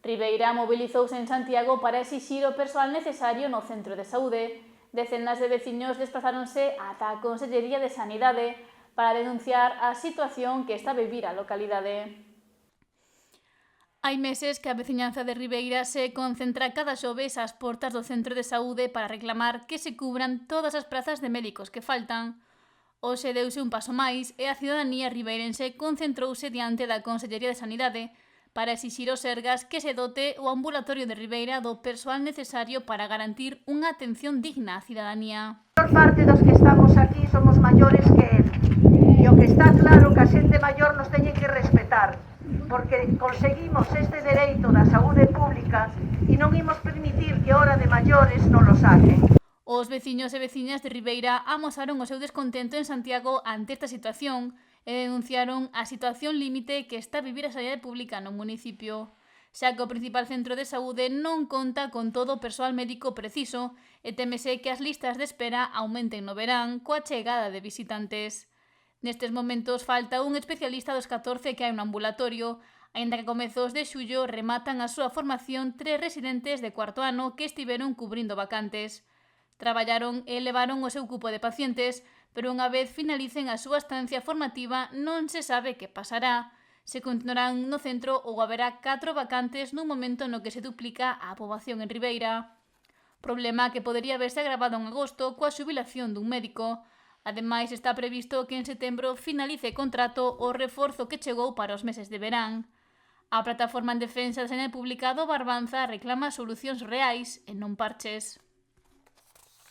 Ribeira mobilizouse en Santiago para exixir o persoal necesario no centro de saúde. Decenas de veciños desplazáronse ata a Consellería de Sanidade para denunciar a situación que está a vivir a localidade. Hai meses que a veciñanza de Ribeira se concentra cada xoves ás portas do centro de saúde para reclamar que se cubran todas as prazas de médicos que faltan. Hoxe deuse un paso máis e a cidadanía ribeirense concentrouse diante da Consellería de Sanidade para exixir aos Sergas que se dote o ambulatorio de Ribeira do persoal necesario para garantir unha atención digna á cidadanía. A maior parte dos que estamos aquí somos maiores que el. E o que está claro que a xente maior nos teñen que respetar, porque conseguimos este dereito da saúde pública e non imos permitir que hora de maiores non lo saquen. Os veciños e veciñas de Ribeira amosaron o seu descontento en Santiago ante esta situación e denunciaron a situación límite que está a vivir a sanidade pública no municipio, xa que o principal centro de saúde non conta con todo o persoal médico preciso e témese que as listas de espera aumenten no verán coa chegada de visitantes. Nestes momentos falta un especialista dos 14 que hai no ambulatorio, aínda que a comezos de xullo rematan a súa formación 3 residentes de cuarto ano que estiveron cubrindo vacantes. Traballaron e levaron o seu cupo de pacientes, pero unha vez finalicen a súa estancia formativa non se sabe que pasará. Se continuarán no centro ou haberá 4 vacantes nun momento no que se duplica a poboación en Ribeira. Problema que podería verse agravado en agosto coa xubilación dun médico. Ademais, está previsto que en setembro finalice contrato o reforzo que chegou para os meses de verán. A Plataforma en Defensa da Sanidade Pública do Barbanza reclama solucións reais e non parches.